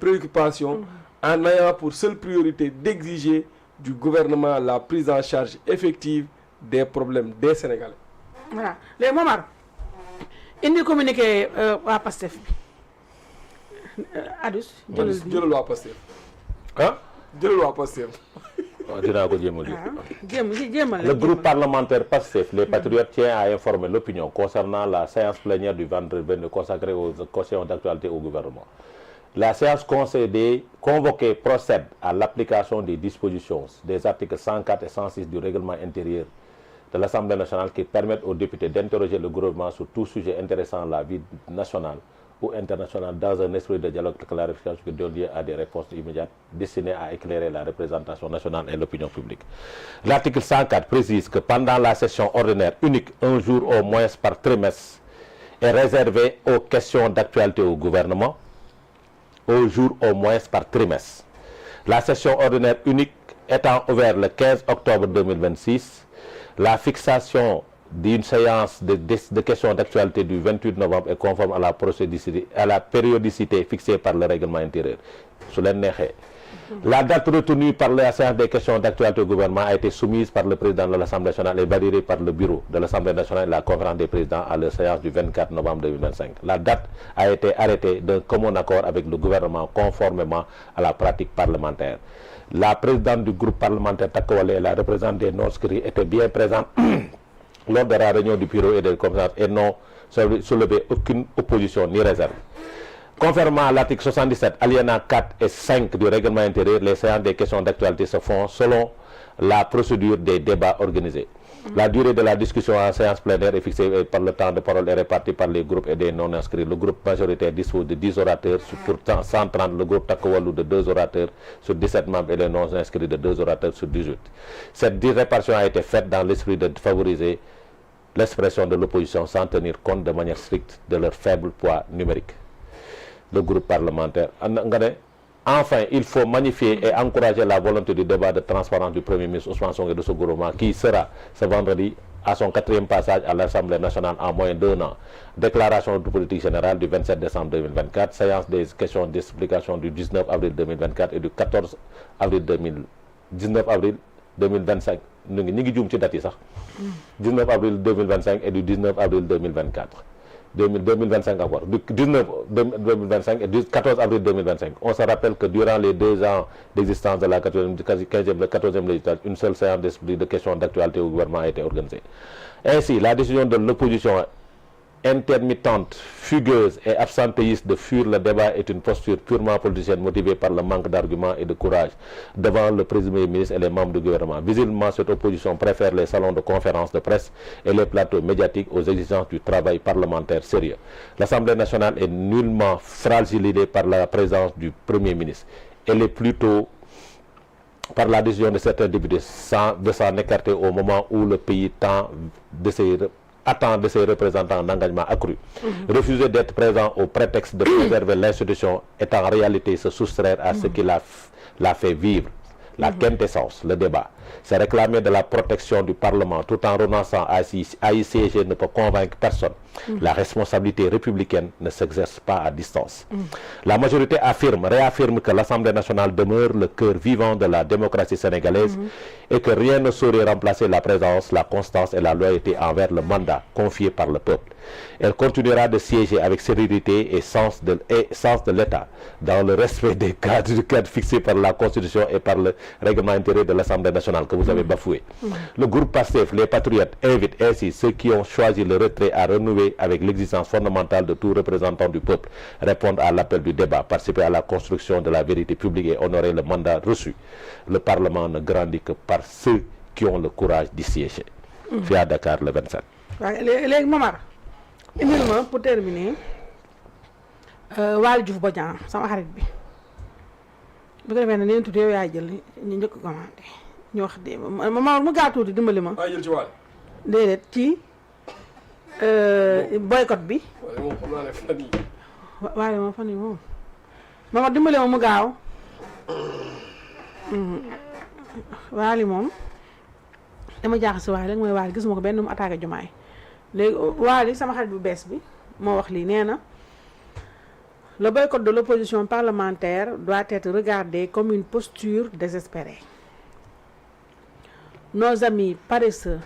préoccupations en ayant pour seule priorité d'exiger du gouvernement la prise en charge effective des problèmes des Sénégalais. Voilà léegi Momar indi communiqué waa Pastef bi Adus jëlal waa Pastef ah jëlal waa Pastef. dinaa ko jéem a lire. Le groupe parlementaire PASTEF, les Patriotes, tient à informer l'opinion concernant la séance plénière du vendredi consacrée aux questions d'actualité au gouvernement. La séance convoquée procède à l'application des dispositions des articles 104 et 106 du règlement intérieur de l'Assemblée nationale qui permettent aux députés d'interroger le gouvernement sur tout sujet intéressant la vie nationale ou internationale dans un esprit de dialogue de clarification qui donne lieu à des réponses immédiates destinées à éclairer la représentation nationale et l'opinion publique. L'article 104 précise que pendant la session ordinaire unique, un jour au moins par trimestre est réservé aux questions d'actualité au gouvernement, un jour au moins par trimestre. La session ordinaire unique étant ouverte le 15 octobre 2026, la fixation d'une séance de questions d'actualité du 28 novembre est conforme à la périodicité fixée par le règlement intérieur. La date retenue par la séance des questions d'actualité au gouvernement a été soumise par le président de l'Assemblée nationale et validée par le bureau de l'Assemblée nationale et la conférence des présidents à la séance du 24 novembre 2025. La date a été arrêtée d'un commun accord avec le gouvernement conformément à la pratique parlementaire. La présidente du groupe parlementaire Takawale et la représentante des non-inscrits étaient bien présentes lors de la réunion du bureau et des conférences et n'ont soulevé aucune opposition ni réserve. Conformément à l'article 77, alinéa 4 et 5 du règlement intérieur, les séances des questions d'actualité se font selon la procédure des débats organisés. La durée de la discussion en séance plénière est fixée par le temps de parole est réparti par les groupes et des non-inscrits. Le groupe majoritaire dispose de 10 orateurs sur 130, le groupe Takawalou de 2 orateurs sur 17 membres et les non-inscrits de 2 orateurs sur 18. Cette répartition a été faite dans l'esprit de favoriser l'expression de l'opposition sans tenir compte de manière stricte de leur faible poids numérique. Le groupe parlementaire. Enfin, il faut magnifier et encourager la volonté du débat de transparence du Premier ministre Ousmane Sonko et de ce gouvernement qui sera ce vendredi à son 4e passage à l'Assemblée nationale en moins d'1 an. Déclaration de politique générale du 27 décembre 2024, séance des questions d'explication du 19 avril 2024 et du 14 avril 19 avril 2025. Nous avons 19 avril 2025 et du 19 avril 2024. 2025 encore, du 19 2025 et du 14 avril 2025. On se rappelle que durant les 2 ans d'existence de la 14e législature, une seule séance de questions d'actualité au gouvernement a été organisée. Ainsi, la décision de l'opposition intermittente, fugueuse et absentéiste de fuir le débat est une posture purement politicienne motivée par le manque d'arguments et de courage devant le Premier ministre et les membres du gouvernement. Visiblement, cette opposition préfère les salons de conférences de presse et les plateaux médiatiques aux exigences du travail parlementaire sérieux. L'Assemblée nationale est nullement fragilisée par la présence du Premier ministre. Elle est plutôt par la décision de certains députés de s'en écarter au moment où le pays attend de ses représentants un engagement accru. Refuser d'être présent au prétexte de préserver l'institution est en réalité se soustraire à ce qui l'a fait vivre, la quintessence, le débat. Se réclamer de la protection du Parlement tout en renonçant à y siéger ne peut convaincre personne. La responsabilité républicaine ne s'exerce pas à distance. La majorité réaffirme que l'Assemblée nationale demeure le cœur vivant de la démocratie sénégalaise et que rien ne saurait remplacer la présence, la constance et la loyauté envers le mandat confié par le peuple. Elle continuera de siéger avec sérénité et sens de l'État dans le respect des cadres fixés par la Constitution et par le règlement intérieur de l'Assemblée nationale que vous avez bafoué. Le groupe PASTEF, les Patriotes, invite ainsi ceux qui ont choisi le retrait à renouer avec l'existence fondamentale de tout représentant du peuple, répondre à l'appel du débat, participer à la construction de la vérité publique et honorer le mandat reçu. Le Parlement ne grandit que par ceux qui ont le courage d'y siéger. Fait à Dakar le 27. léegi Momar indil ma pour terminer Waly Diouf Bodian sama xarit bi bu ko defee ne leen tuuti yow yaa jël ñu njëkk commenté ñu wax de Momar mu gaa tuuti dimbali ma. jël ci Waly. déedéet ci boycott bi. Waly moom fan yii moom Momar dimbali ma mu gaaw Waly moom dama jaaxal si Waly rek mooy Waly gisuma ko benn mu attaqué Diomaye léegi Waly sama xarit bu bees bi moo wax lii nee na Le boycott de l'opposition parlementaire doit être regardé comme une posture désespérée. Nos amis paresseux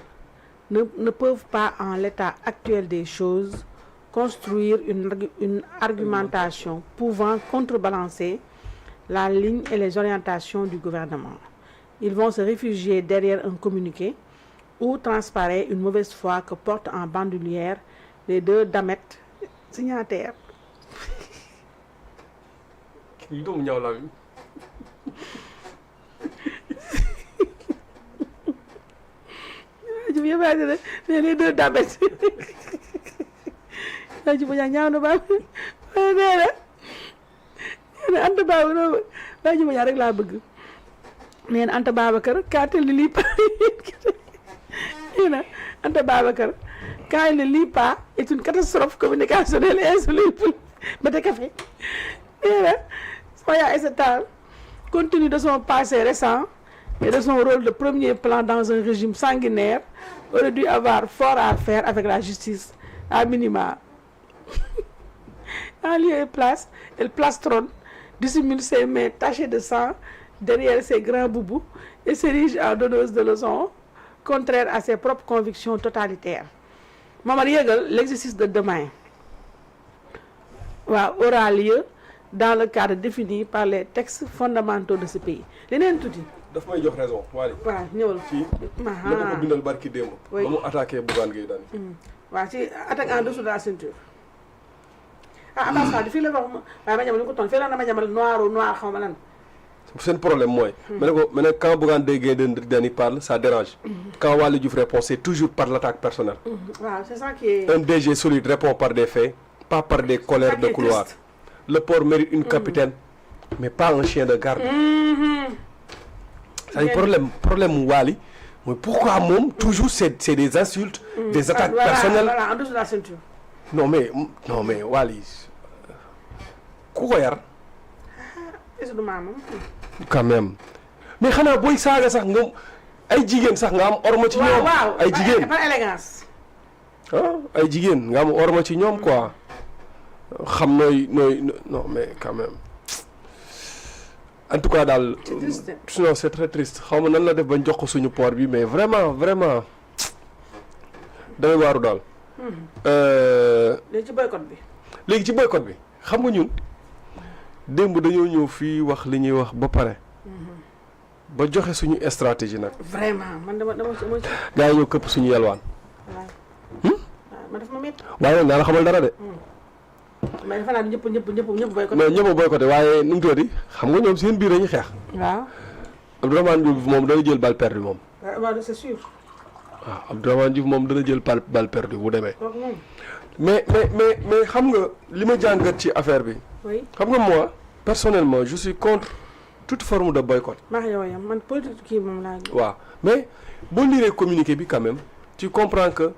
ne peuvent pas, en l'état actuel des choses, construire une argumentation pouvant contrebalancer la ligne et les orientations du gouvernement. Ils vont se réfugier derrière un communiqué où transparaît une mauvaise foi que portent en bandoulière les deux damettes signataires. kii doomu ñaaw laa mi. Les deux damettes. Ji bu ñaaw na ba nee na Anta Babacar waa ji bu ñaaw rek laa bëgg. Nee na Anta Babacar quand elle ne lit pas nee na Anta Babacar quand elle ne lit pas est une catastrophe communicationnelle et insoluble ba te café nee na Soya Aïssata Tall, compte tenu de son passé récent et de son rôle de premier plan dans un régime sanguinaire, aurait dû avoir fort à faire avec la justice à minima. En lieu et place, elle plastronne, dissimule ses mains tachées de sang derrière ses grands boubous et s'érige en donneuse de leçons, contraire à ses propres convictions totalitaires. Momar yëgal, l'exercice de demain aura lieu dans le cadre défini par les textes fondamentaux de ce pays. Leneen tuuti. daf may jox raison Waly. waaw ñëwal. ci dama ko bindal barki démb. Oui. ba mu attaqué Bougane Gueye Dany. waaw ci attaque en dessous de la ceinture. Abbas Fall fii la wax waaye ma ñamal ni ko toon fii la na ma ñamal noir xaw ma lan. seen problème mooy. ma ne quand Bougane Gueye Dany parle ça dérange. Quand Waly Diouf répond c'est toujours par l'attaque personnelle. waaw c'est ça qui est. Un DG solide répond par des faits, pas par des colères de couloir. Le port mérite une capitaine, mais pas un chien de garde. C'est un problème Waly. Mais pourquoi moom toujours c'est des insultes, des attaques personnelles. Voilà, en dessous de la ceinture. Non mais Waly ku ko yar. Est-ce que du maamam. Quand même. Mais xanaa booy saaga sax nga ay jigéen sax nga am orma ci ñoom. waaw ay jigéen par élégance. ay jigéen nga am orma ci ñoom quoi. xam nooy non mais quand même en tout cas daal. C'est triste. Non c'est très triste xaw ma nan la def bañ jox ko suñu port bi mais vraiment damay waaru daal. léegi ci boycott bi. léegi ci boycott bi xam nga ñun démb dañoo ñëw fii wax li ñuy wax ba pare. ba joxe suñu stratégie nag. Vraiment man dama ci. gaa yi ñëw këpp suñu yalwaan. waaw man dafa ma métti. waaye nag naa la xamal dara de. mais dafa naan ñëpp boycott. mais ñëpp a boycotté waaye nu mu tuddati xam nga ñoom seen biir dañuy xeex. waaw. Abdourahmane Diouf moom dana jël balle perdue moom. waaw c'est sûr. waaw Abdourahmane Diouf moom dana jël balle perdue bu demee. kooku moom. mais xam nga li ma jàngat ci affaire bi. oui. xam nga moi personnellement je suis contre toute forme de boycott. maa ngi yow yam man politique kii moom laa. waaw mais boo liree communiqué bi quand même tu comprends que